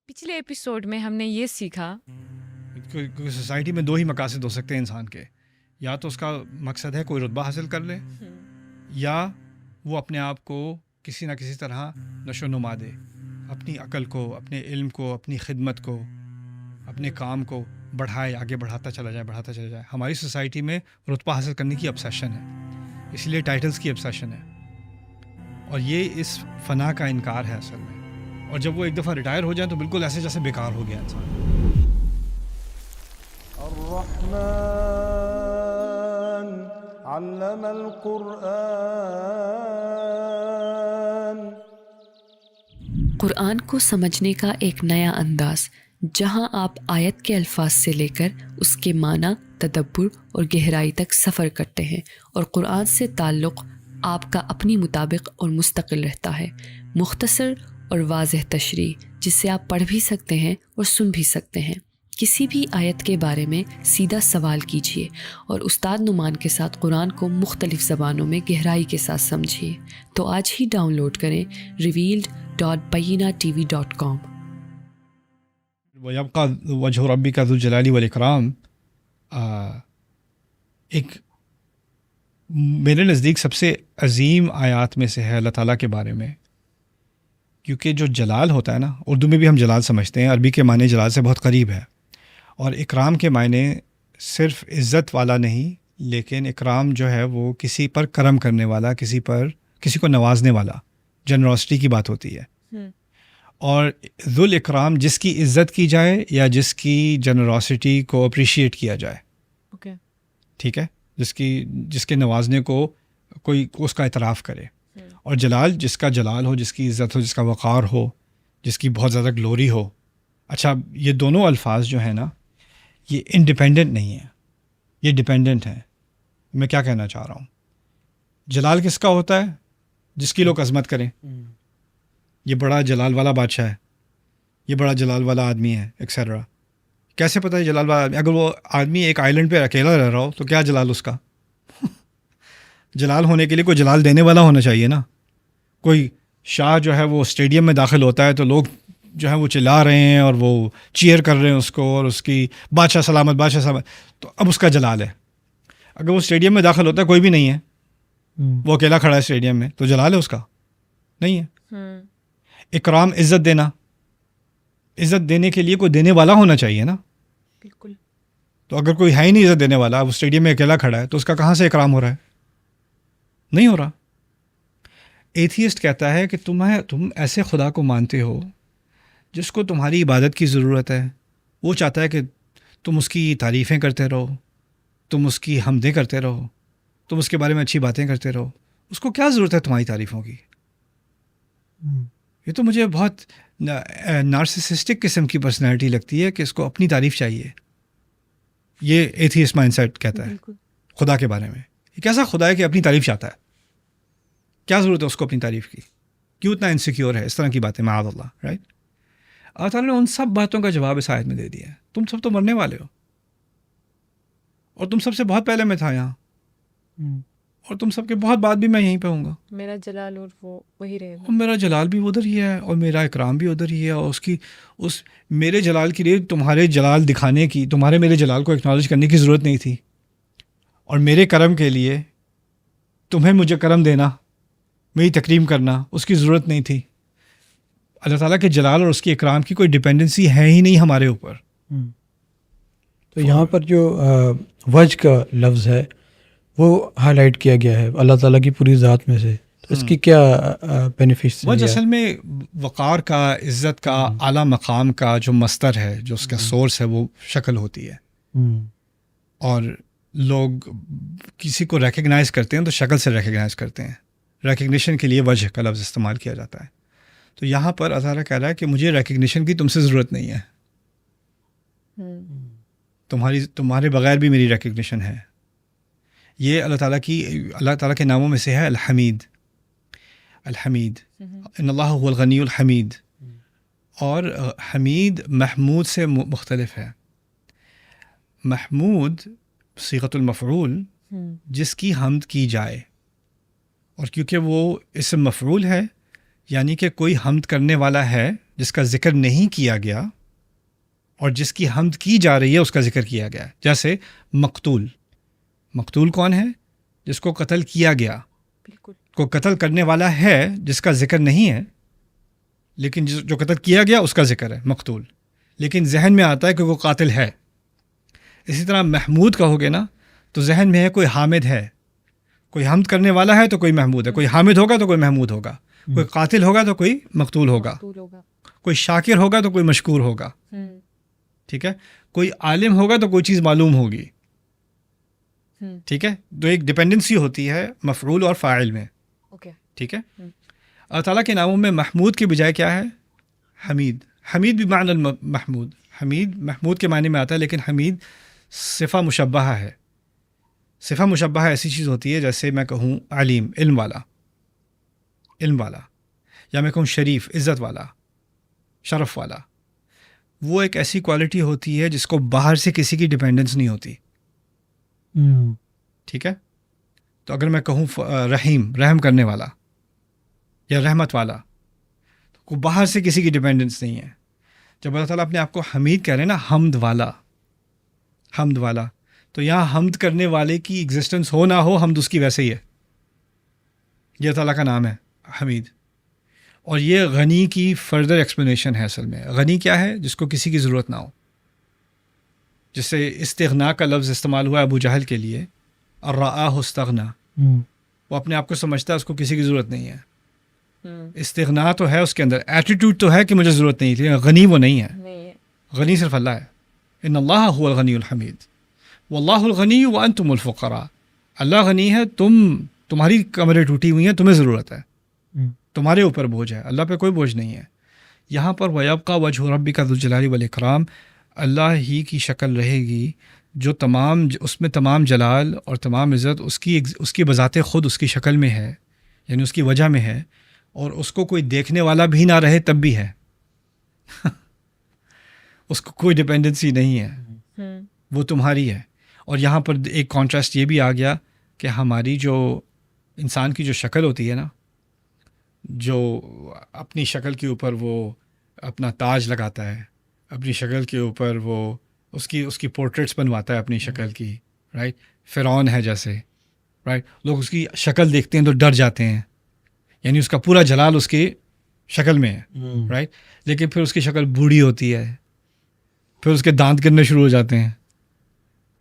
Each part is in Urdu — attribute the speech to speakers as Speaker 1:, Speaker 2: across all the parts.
Speaker 1: پچھلے ایپیسوڈ میں ہم نے یہ سیکھا
Speaker 2: کوئی سوسائٹی میں دو ہی مقاصد ہو سکتے ہیں انسان کے، یا تو اس کا مقصد ہے کوئی رتبہ حاصل کر لے، یا وہ اپنے آپ کو کسی نہ کسی طرح نشو و نما دے، اپنی عقل کو، اپنے علم کو، اپنی خدمت کو، اپنے کام کو بڑھائے، آگے بڑھاتا چلا جائے. ہماری سوسائٹی میں رتبہ حاصل کرنے کی obsession ہے، اس لیے ٹائٹلز کی obsession ہے، اور یہ اس فنا کا انکار ہے اصل میں. اور جب وہ ایک دفعہ ریٹائر ہو جائیں تو بالکل ایسے جیسے بیکار ہو گیا انسان.
Speaker 3: الرحمن علم القرآن.
Speaker 4: قرآن کو سمجھنے کا ایک نیا انداز، جہاں آپ آیت کے الفاظ سے لے کر اس کے معنی، تدبر اور گہرائی تک سفر کرتے ہیں، اور قرآن سے تعلق آپ کا اپنی مطابق اور مستقل رہتا ہے. مختصر اور واضح تشریح جسے آپ پڑھ بھی سکتے ہیں اور سن بھی سکتے ہیں. کسی بھی آیت کے بارے میں سیدھا سوال کیجیے اور استاد نعمان کے ساتھ قرآن کو مختلف زبانوں میں گہرائی کے ساتھ سمجھیے. تو آج ہی ڈاؤن لوڈ کریں revealed.bayinatv.com.
Speaker 2: وَيَبْقَى وَجْهُ رَبِّكَ ذُو الْجَلَالِ وَالْإِكْرَامِ ایک میرے نزدیک سب سے عظیم آیات میں سے ہے اللہ تعالیٰ کے بارے میں، کیونکہ جو جلال ہوتا ہے نا، اردو میں بھی ہم جلال سمجھتے ہیں، عربی کے معنی جلال سے بہت قریب ہے، اور اکرام کے معنی صرف عزت والا نہیں، لیکن اکرام جو ہے وہ کسی پر کرم کرنے والا، کسی کو نوازنے والا، جنراسٹی کی بات ہوتی ہے. اور ذو الاکرام جس کی عزت کی جائے یا جس کی جنراسٹی کو اپریشیٹ کیا جائے، ٹھیک ہے، جس کے نوازنے کو کوئی اس کا اعتراف کرے. اور جلال جس کا جلال ہو، جس کی عزت ہو، جس کا وقار ہو، جس کی بہت زیادہ گلوری ہو. اچھا، یہ دونوں الفاظ جو ہیں نا، یہ انڈیپینڈنٹ نہیں ہیں، یہ ڈیپینڈنٹ ہیں. میں کیا کہنا چاہ رہا ہوں، جلال کس کا ہوتا ہے؟ جس کی لوگ عظمت کریں، یہ بڑا جلال والا بادشاہ ہے، یہ بڑا جلال والا آدمی ہے، ایکسیٹرا. کیسے پتہ ہے جلال والا آدمی؟ اگر وہ آدمی ایک آئی لینڈ پہ اکیلا رہ رہا ہو تو کیا جلال اس کا؟ جلال ہونے کے لیے کوئی جلال دینے والا ہونا چاہیے نا. کوئی شاہ جو ہے وہ اسٹیڈیم میں داخل ہوتا ہے تو لوگ جو ہیں وہ چلا رہے ہیں اور وہ چیئر کر رہے ہیں اس کو، اور اس کی بادشاہ سلامت، بادشاہ سلامت، تو اب اس کا جلال ہے. اگر وہ اسٹیڈیم میں داخل ہوتا ہے، کوئی بھی نہیں ہے، وہ اکیلا کھڑا ہے اسٹیڈیم میں، تو جلال ہے اس کا؟ نہیں ہے. اکرام عزت دینا، عزت دینے کے لیے کوئی دینے والا ہونا چاہیے نا.
Speaker 1: بالکل.
Speaker 2: تو اگر کوئی ہے ہی نہیں عزت دینے والا، وہ اسٹیڈیم میں اکیلا کھڑا ہے، تو اس کا کہاں سے اکرام ہو رہا ہے؟ نہیں ہو رہا. ایتھیسٹ کہتا ہے کہ تم ایسے خدا کو مانتے ہو جس کو تمہاری عبادت کی ضرورت ہے. وہ چاہتا ہے کہ تم اس کی تعریفیں کرتے رہو، تم اس کی حمدیں کرتے رہو، تم اس کے بارے میں اچھی باتیں کرتے رہو. اس کو کیا ضرورت ہے تمہاری تعریفوں کی؟ یہ تو مجھے بہت نارسسسٹک قسم کی پرسنالٹی لگتی ہے کہ اس کو اپنی تعریف چاہیے. یہ ایتھیسٹ مائنڈ سیٹ کہتا ہے خدا کے بارے میں. یہ کیسا خدا ہے کہ اپنی تعریف چاہتا ہے؟ کیا ضرورت ہے اس کو اپنی تعریف کی؟ کیوں اتنا انسیکیور ہے؟ اس طرح کی باتیں، معاذ اللہ. رائٹ. اللہ تعالیٰ نے ان سب باتوں کا جواب اس آیت میں دے دیا ہے. تم سب تو مرنے والے ہو، اور تم سب سے بہت پہلے میں تھا یہاں، اور تم سب کے بہت بعد بھی میں یہیں پہ ہوں گا.
Speaker 1: میرا جلال اور وہ وہی رہے گا،
Speaker 2: اور میرا جلال بھی ادھر ہی ہے، اور میرا اکرام بھی ادھر ہی ہے. اور اس میرے جلال کے لیے تمہارے جلال دکھانے کی، تمہارے میرے جلال کو اکنالج کرنے کی ضرورت نہیں تھی. اور میرے کرم کے لیے تمہیں مجھے کرم دینا، میری تکریم کرنا، اس کی ضرورت نہیں تھی. اللہ تعالیٰ کے جلال اور اس کی اکرام کی کوئی ڈیپینڈنسی ہے ہی نہیں ہمارے اوپر.
Speaker 5: تو یہاں پر جو وجہ کا لفظ ہے وہ ہائی لائٹ کیا گیا ہے اللہ تعالیٰ کی پوری ذات میں سے، تو اس کی کیا بینیفٹس؟
Speaker 2: وجہ اصل میں وقار کا، عزت کا، اعلیٰ مقام کا جو مصدر ہے، جو اس کا سورس ہے، وہ شکل ہوتی ہے. اور لوگ کسی کو ریکگنائز کرتے ہیں تو شکل سے ریکگنائز کرتے ہیں. ریکگنیشن کے لیے وجہ کا لفظ استعمال کیا جاتا ہے. تو یہاں پر اللہ تعالیٰ کہہ رہا ہے کہ مجھے ریکگنیشن کی تم سے ضرورت نہیں ہے، تمہارے بغیر بھی میری ریکگنیشن ہے. یہ اللہ تعالیٰ کے ناموں میں سے ہے الحمید. الحمید، ان اللہ هو الغنی الحمید. اور حمید محمود سے مختلف ہے. محمود صیغۃ المفعول، جس کی حمد کی جائے، اور کیونکہ وہ اسم مفعول ہے، یعنی کہ کوئی حمد کرنے والا ہے جس کا ذکر نہیں کیا گیا اور جس کی حمد کی جا رہی ہے اس کا ذکر کیا گیا. جیسے مقتول. مقتول کون ہے؟ جس کو قتل کیا گیا.
Speaker 1: بالکل.
Speaker 2: کو قتل کرنے والا ہے جس کا ذکر نہیں ہے، لیکن جو قتل کیا گیا اس کا ذکر ہے مقتول، لیکن ذہن میں آتا ہے کہ وہ قاتل ہے. اسی طرح محمود کہو گے نا تو ذہن میں ہے کوئی حامد ہے، کوئی حمد کرنے والا ہے تو کوئی محمود ہے. کوئی حامد ہوگا تو کوئی محمود ہوگا، کوئی قاتل ہوگا تو کوئی مقتول ہوگا،
Speaker 1: مقتول ہوگا.
Speaker 2: کوئی شاکر ہوگا تو کوئی مشکور ہوگا. ٹھیک ہے، کوئی عالم ہوگا تو کوئی چیز معلوم ہوگی. ٹھیک ہے، تو ایک ڈپینڈنسی ہوتی ہے مفعول اور فاعل میں.
Speaker 1: اوکے.
Speaker 2: ٹھیک ہے. اللہ تعالیٰ کے ناموں میں محمود کے بجائے کیا ہے؟ حمید. حمید بھی معنی محمود. حمید محمود کے معنی میں آتا ہے، لیکن حمید صفہ مشبہہ ہے. صفہ مشبہہ ایسی چیز ہوتی ہے جیسے میں کہوں علیم، علم والا، علم والا، یا میں کہوں شریف، عزت والا، شرف والا. وہ ایک ایسی کوالٹی ہوتی ہے جس کو باہر سے کسی کی ڈپینڈنس نہیں ہوتی. ٹھیک ہے. تو اگر میں کہوں رحیم، رحم کرنے والا یا رحمت والا، تو باہر سے کسی کی ڈپینڈنس نہیں ہے. جب اللہ تعالیٰ اپنے آپ کو حمید کہہ رہے ہیں نا، حمد والا، حمد والا، تو یہاں حمد کرنے والے کی ایگزسٹنس ہو نہ ہو، حمد اس کی ویسے ہی ہے. یہ اللہ تعالیٰ کا نام ہے حمید. اور یہ غنی کی فردر ایکسپلینیشن ہے. اصل میں غنی کیا ہے؟ جس کو کسی کی ضرورت نہ ہو. جس سے استغنا کا لفظ استعمال ہوا ابو جہل کے لیے، الرآہ استغنا. وہ اپنے آپ کو سمجھتا ہے اس کو کسی کی ضرورت نہیں ہے. استغنا تو ہے اس کے اندر، ایٹیٹیوڈ تو ہے کہ مجھے ضرورت نہیں تھی. غنی وہ نہیں ہے. غنی صرف اللہ ہے. ان اللہ هو الغنی الحمید واللہ الغنی وانتم الفقراء. اللہ غنی ہے، تمہاری کمریں ٹوٹی ہوئی ہیں، تمہیں ضرورت ہے، تمہارے اوپر بوجھ ہے، اللہ پہ کوئی بوجھ نہیں ہے. یہاں پر وَيَبْقَى وَجْهُ رَبِّكَ ذُو الجلال والإکرام، اللہ ہی کی شکل رہے گی جو تمام، اس میں تمام جلال اور تمام عزت اس کی بذات خود اس کی شکل میں ہے، یعنی اس کی وجہ میں ہے، اور اس کو کوئی دیکھنے والا بھی نہ رہے تب بھی ہے. اس کو کوئی ڈپینڈنسی نہیں ہے، وہ تمہاری ہے. اور یہاں پر ایک کانٹراسٹ یہ بھی آ گیا کہ ہماری جو انسان کی جو شکل ہوتی ہے نا، جو اپنی شکل کے اوپر وہ اپنا تاج لگاتا ہے، اپنی شکل کے اوپر وہ اس کی پورٹریٹس بنواتا ہے اپنی شکل کی، رائٹ. فرعون ہے جیسے، رائٹ، لوگ اس کی شکل دیکھتے ہیں تو ڈر جاتے ہیں، یعنی اس کا پورا جلال اس کی شکل میں ہے، رائٹ. لیکن پھر اس کی شکل بوڑھی ہوتی ہے، پھر اس کے دانت گرنے شروع ہو جاتے ہیں،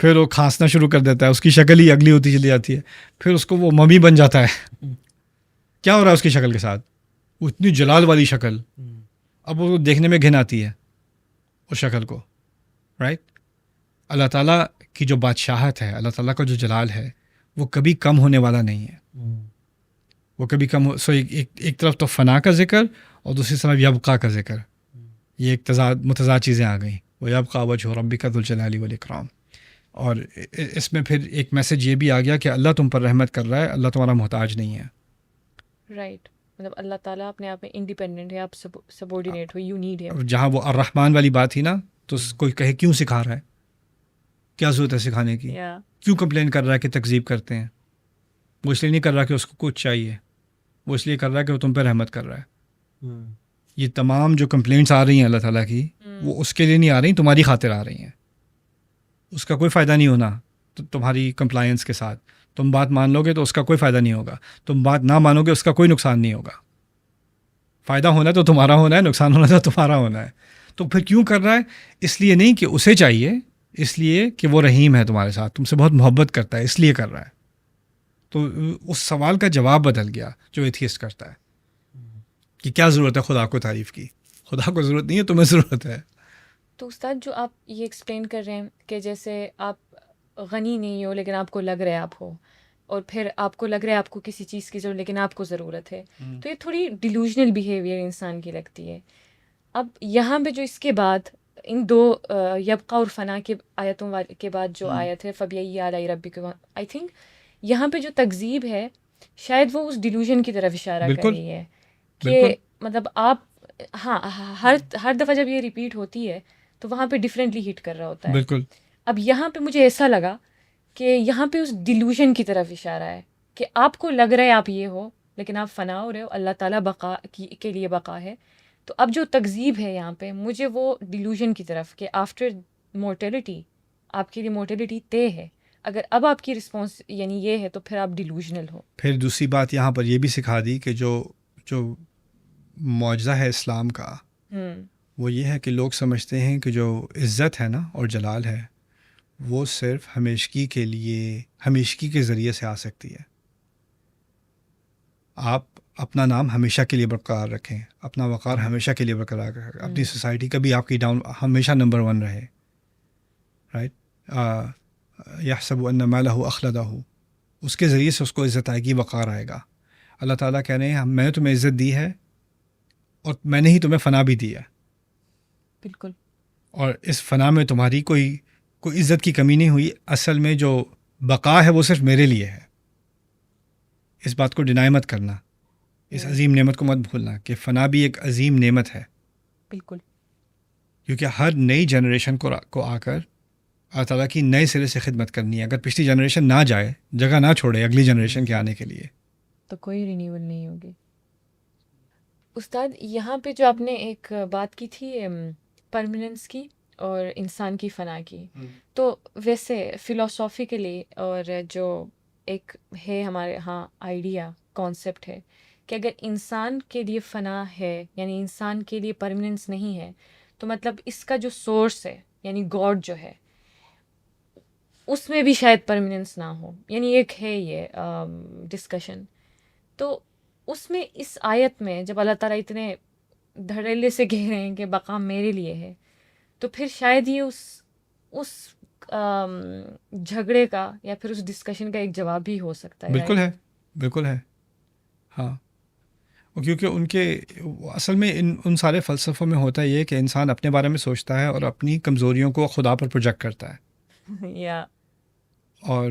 Speaker 2: پھر وہ کھانسنا شروع کر دیتا ہے، اس کی شکل ہی اگلی ہوتی چلی جاتی ہے، پھر اس کو وہ ممی بن جاتا ہے. کیا ہو رہا ہے اس کی شکل کے ساتھ؟ وہ اتنی جلال والی شکل، اب وہ دیکھنے میں گھن آتی ہے اس شکل کو، رائٹ. اللہ تعالیٰ کی جو بادشاہت ہے، اللہ تعالیٰ کا جو جلال ہے، وہ کبھی کم ہونے والا نہیں ہے. وہ کبھی کم ہو. سو ایک طرف تو فنا کا ذکر اور دوسری طرف یبقا کا ذکر. یہ ایک متضاد چیزیں آ گئیں. وہ یبقا وجہ ربک ذو الجلال والاکرام. اور اس میں پھر ایک میسج یہ بھی آ گیا کہ اللہ تم پر رحمت کر رہا ہے، اللہ تمہارا محتاج نہیں ہے.
Speaker 1: رائٹ. مطلب اللہ تعالیٰ اپنے آپ میں انڈیپینڈنٹ ہے، آپ سبورڈینیٹ ہو، یو نیڈ ہم.
Speaker 2: جہاں وہ الرحمن والی بات تھی نا، تو کوئی کہے کیوں سکھا رہا ہے، کیا ضرورت ہے سکھانے کی، کیوں کمپلین کر رہا ہے کہ تکذیب کرتے ہیں. وہ اس لیے نہیں کر رہا کہ اس کو کچھ چاہیے، وہ اس لیے کر رہا ہے کہ وہ تم پہ رحمت کر رہا ہے. یہ تمام جو کمپلینٹس آ رہی ہیں اللہ تعالیٰ کی، وہ اس کے لیے نہیں آ رہی، تمہاری خاطر آ رہی ہیں. اس کا کوئی فائدہ نہیں ہونا تمہاری کمپلائنس کے ساتھ. تم بات مان لو گے تو اس کا کوئی فائدہ نہیں ہوگا، تم بات نہ مانو گے اس کا کوئی نقصان نہیں ہوگا. فائدہ ہونا تو تمہارا ہونا ہے، نقصان ہونا تو تمہارا ہونا ہے. تو پھر کیوں کر رہا ہے؟ اس لیے نہیں کہ اسے چاہیے، اس لیے کہ وہ رحیم ہے تمہارے ساتھ، تم سے بہت محبت کرتا ہے، اس لیے کر رہا ہے. تو اس سوال کا جواب بدل گیا جو ایتھیسٹ کرتا ہے کہ کیا ضرورت ہے خدا کو تعریف کی. خدا کو ضرورت نہیں ہے، تمہیں ضرورت ہے.
Speaker 1: تو استاد جو آپ یہ ایکسپلین کر رہے ہیں کہ جیسے آپ غنی نہیں ہو لیکن آپ کو لگ رہا ہے آپ ہو، اور پھر آپ کو لگ رہا ہے آپ کو کسی چیز کی ضرورت لیکن آپ کو ضرورت ہے، تو یہ تھوڑی ڈیلوژنل بیہیویئر انسان کی لگتی ہے. اب یہاں پہ جو اس کے بعد ان دو یبقا اور فنا کے آیتوں کے بعد جو آیت ہے فَبِأَيِّ آلَاءِ رَبِّكُمَا، آئی تھنک یہاں پہ جو تکذیب ہے شاید وہ اس ڈیلوژن کی طرف اشارہ کر رہی ہے کہ مطلب آپ ہاں ہر دفعہ جب یہ ریپیٹ ہوتی ہے تو وہاں پہ ڈفرینٹلی ہٹ کر رہا ہوتا ہے.
Speaker 2: بالکل.
Speaker 1: اب یہاں پہ مجھے ایسا لگا کہ یہاں پہ اس ڈیلوژن کی طرف اشارہ ہے کہ آپ کو لگ رہا ہے آپ یہ ہو لیکن آپ فنا ہو رہے ہو، اللہ تعالیٰ بقا کے لیے بقا ہے، تو اب جو تکذیب ہے یہاں پہ مجھے وہ ڈیلوژن کی طرف کہ آفٹر مورٹیلٹی آپ کے لیے مورٹیلٹی طے ہے، اگر اب آپ کی رسپانس یعنی یہ ہے تو پھر آپ ڈیلوژنل ہو.
Speaker 2: پھر دوسری بات یہاں پر یہ بھی سکھا دی کہ جو معجزہ ہے اسلام کا وہ یہ ہے کہ لوگ سمجھتے ہیں کہ جو عزت ہے نا اور جلال ہے وہ صرف ہمیشگی کے ذریعے سے آ سکتی ہے. آپ اپنا نام ہمیشہ کے لیے برقرار رکھیں، اپنا وقار ہمیشہ کے لیے برقرار رکھیں، اپنی سوسائٹی کبھی آپ کی ڈاؤن ہمیشہ نمبر 1 رہے. رائٹ، یحسب ان مالہ اخلدہ، اس کے ذریعے سے اس کو عزت آئے گی، وقار آئے گا. اللہ تعالیٰ کہہ رہے ہیں میں نے تمہیں عزت دی ہے اور میں نے ہی تمہیں فنا بھی دی ہے.
Speaker 1: بالکل.
Speaker 2: اور اس فنا میں تمہاری کوئی عزت کی کمی نہیں ہوئی. اصل میں جو بقا ہے وہ صرف میرے لیے ہے. اس بات کو ڈینائی مت کرنا، اس عظیم نعمت کو مت بھولنا کہ فنا بھی ایک عظیم نعمت ہے.
Speaker 1: بالکل.
Speaker 2: کیونکہ ہر نئی جنریشن کو آ کر اللہ تعالیٰ کی نئے سرے سے خدمت کرنی ہے. اگر پچھلی جنریشن نہ جائے، جگہ نہ چھوڑے اگلی جنریشن کے آنے کے لیے،
Speaker 1: تو کوئی رینیول نہیں ہوگی. استاد یہاں پہ جو آپ نے ایک بات کی تھی پرماننس کی اور انسان کی فنا کی، تو ویسے فلاسافیکلی اور جو ایک ہے ہمارے ہاں آئیڈیا کانسیپٹ ہے کہ اگر انسان کے لیے فنا ہے یعنی انسان کے لیے پرماننس نہیں ہے تو مطلب اس کا جو سورس ہے یعنی گاڈ جو ہے اس میں بھی شاید پرماننس نہ ہو. یعنی ایک ہے یہ ڈسکشن. تو اس میں اس آیت میں جب اللہ تعالیٰ اتنے دھڑلے سے کہہ رہے ہیں کہ بقا میرے لیے ہے، تو پھر شاید یہ اس جھگڑے کا یا پھر اس ڈسکشن کا ایک جواب بھی ہو سکتا ہے.
Speaker 2: بالکل ہے، بالکل ہے. ہاں، کیونکہ ان کے اصل میں ان سارے فلسفوں میں ہوتا یہ کہ انسان اپنے بارے میں سوچتا ہے اور اپنی کمزوریوں کو خدا پر پروجیکٹ کرتا ہے.
Speaker 1: یا
Speaker 2: اور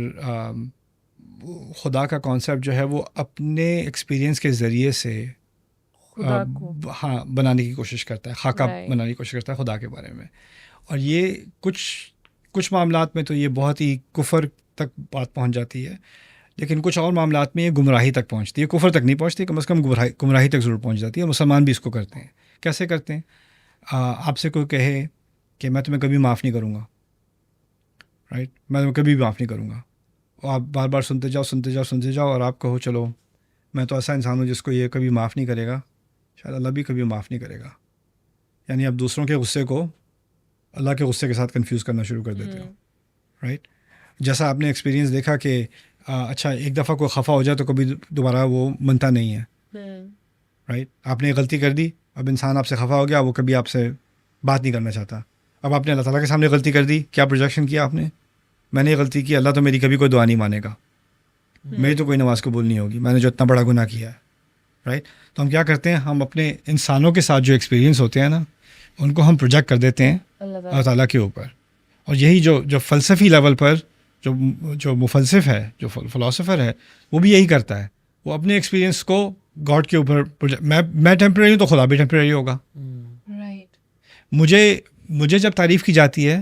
Speaker 2: خدا کا کانسیپٹ جو ہے وہ اپنے ایکسپیرینس کے ذریعے سے ہاں بنانے کی کوشش کرتا ہے، خاکہ بنانے کی کوشش کرتا ہے خدا کے بارے میں. اور یہ کچھ معاملات میں تو یہ بہت ہی کفر تک بات پہنچ جاتی ہے، لیکن کچھ اور معاملات میں یہ گمراہی تک پہنچتی ہے. کفر تک نہیں پہنچتی، کم از کم گمراہی تک ضرور پہنچ جاتی ہے. مسلمان بھی اس کو کرتے ہیں. کیسے کرتے ہیں؟ آپ سے کوئی کہے کہ میں تمہیں کبھی معاف نہیں کروں گا، رائٹ، میں تمہیں کبھی بھی معاف نہیں کروں گا، اور آپ بار بار سنتے جاؤ اور آپ کہو چلو میں تو ایسا انسان ہوں جس کو یہ کبھی معاف نہیں کرے گا، شاید اللہ بھی کبھی معاف نہیں کرے گا. یعنی آپ دوسروں کے غصے کو اللہ کے غصے کے ساتھ کنفیوز کرنا شروع کر دیتے ہو، رائٹ. جیسا آپ نے ایکسپیرینس دیکھا کہ اچھا ایک دفعہ کوئی خفا ہو جائے تو کبھی دوبارہ وہ منتا نہیں ہے، رائٹ. آپ نے غلطی کر دی، اب انسان آپ سے خفا ہو گیا، وہ کبھی آپ سے بات نہیں کرنا چاہتا. اب آپ نے اللہ تعالیٰ کے سامنے غلطی کر دی، کیا پروجیکشن کیا آپ نے؟ میں نے غلطی کی، اللہ تو میری کبھی کوئی دعا نہیں مانے گا، میری تو کوئی نماز قبول نہیں ہوگی، میں نے جو اتنا بڑا گناہ کیا ہے، رائٹ. تو ہم کیا کرتے ہیں، ہم اپنے انسانوں کے ساتھ جو ایکسپیرینس ہوتے ہیں نا ان کو ہم پروجیکٹ کر دیتے ہیں اللہ تعالیٰ کے اوپر. اور یہی جو فلسفی لیول پر جو مفلسف ہے، جو فلاسفر ہے، وہ بھی یہی کرتا ہے. وہ اپنے ایکسپیرینس کو گاڈ کے اوپر میں ٹیمپریری ہوں تو خدا بھی ٹیمپریری ہوگا. مجھے جب تعریف کی جاتی ہے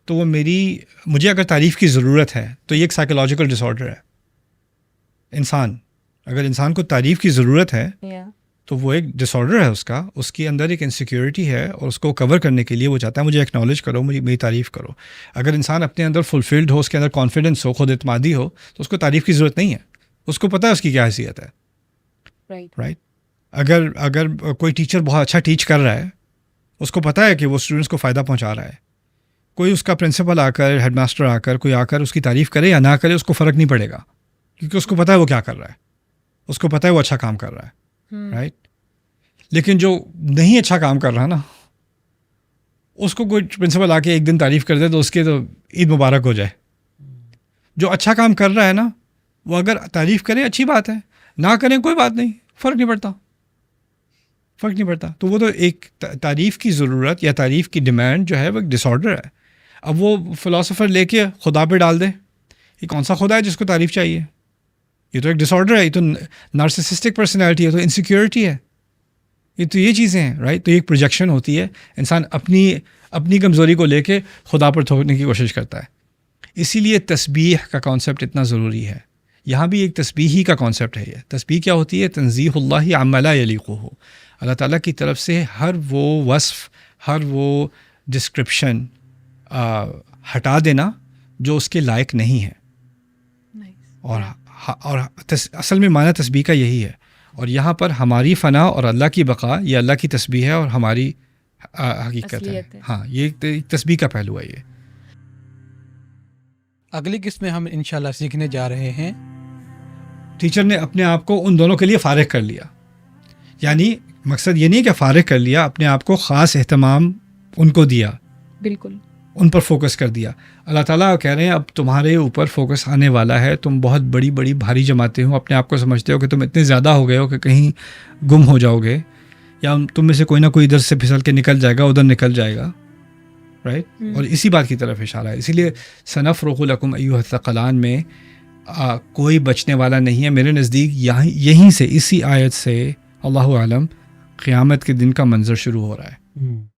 Speaker 2: تو وہ مجھے اگر تعریف کی ضرورت ہے تو یہ ایک سائیکولوجیکل ڈس آرڈر ہے. اگر انسان کو تعریف کی ضرورت ہے تو وہ ایک ڈس آرڈر ہے اس کے اندر ایک انسیکیورٹی ہے، اور اس کو کور کرنے کے لیے وہ چاہتا ہے مجھے ایکنالج کرو، میری تعریف کرو. اگر انسان اپنے اندر فلفلڈ ہو، اس کے اندر کانفیڈنس ہو، خود اعتمادی ہو، تو اس کو تعریف کی ضرورت نہیں ہے. اس کو پتہ ہے اس کی کیا حیثیت ہے، رائٹ. اگر کوئی ٹیچر بہت اچھا ٹیچ کر رہا ہے، اس کو پتہ ہے کہ وہ اسٹوڈنٹس کو فائدہ پہنچا رہا ہے. کوئی اس کا پرنسپل آ کر، ہیڈ ماسٹر آ کر، کوئی آ کر اس کی تعریف کرے یا نہ کرے، اس کو فرق نہیں پڑے گا، کیونکہ اس کو پتہ ہے وہ کیا کر رہا ہے، اس کو پتہ ہے وہ اچھا کام کر رہا ہے، رائٹ. لیکن جو نہیں اچھا کام کر رہا نا، اس کو کوئی پرنسپل آ کے ایک دن تعریف کر دے تو اس کے تو عید مبارک ہو جائے. جو اچھا کام کر رہا ہے نا، وہ اگر تعریف کرے اچھی بات ہے، نہ کریں کوئی بات نہیں، فرق نہیں پڑتا. تو وہ تو ایک تعریف کی ضرورت یا تعریف کی ڈیمانڈ جو ہے وہ ایک ڈس آرڈر ہے. اب وہ فلاسفر لے کے خدا پہ ڈال دے، یہ کون سا خدا ہے جس کو تعریف چاہیے؟ یہ تو ایک ڈس آرڈر ہے، یہ تو نارسسسٹک پرسنالٹی ہے، تو انسیکیورٹی ہے، یہ چیزیں ہیں، رائٹ. تو ایک پروجیکشن ہوتی ہے، انسان اپنی کمزوری کو لے کے خدا پر تھوپنے کی کوشش کرتا ہے. اسی لیے تسبیح کا کانسیپٹ اتنا ضروری ہے. یہاں بھی ایک تسبیح ہی کا کانسیپٹ ہے. یہ تسبیح کیا ہوتی ہے؟ تنزیہ اللہ عما لا یلیقہ، اللہ تعالیٰ کی طرف سے ہر وہ وصف، ہر وہ ڈسکرپشن ہٹا دینا جو اس کے لائق نہیں ہے. اور اصل میں معنی تسبیح کا یہی ہے. اور یہاں پر ہماری فنا اور اللہ کی بقا یہ اللہ کی تسبیح ہے اور ہماری حقیقت ہے. ہاں، یہ تسبیح کا پہلو ہے. یہ
Speaker 5: اگلی قسط میں ہم انشاءاللہ سیکھنے جا رہے ہیں
Speaker 2: ٹیچر نے اپنے آپ کو ان دونوں کے لیے فارغ کر لیا. یعنی مقصد یہ نہیں کہ فارغ کر لیا، اپنے آپ کو خاص اہتمام ان کو دیا،
Speaker 1: بالکل
Speaker 2: ان پر فوکس کر دیا. اللہ تعالیٰ کہہ رہے ہیں اب تمہارے اوپر فوکس آنے والا ہے. تم بہت بڑی بڑی بھاری جماعتیں ہو، اپنے آپ کو سمجھتے ہو کہ تم اتنے زیادہ ہو گئے ہو کہ کہیں گم ہو جاؤ گے، یا تم میں سے کوئی نہ کوئی ادھر سے پھسل کے نکل جائے گا، ادھر نکل جائے گا. رائٹ؟ اور اسی بات کی طرف اشارہ ہے. اسی لیے سنفرغ لکم ایھا الثقلان میں کوئی بچنے والا نہیں ہے. میرے نزدیک یہیں سے، اسی آیت سے اللہ عالم قیامت کے دن کا منظر شروع ہو رہا ہے.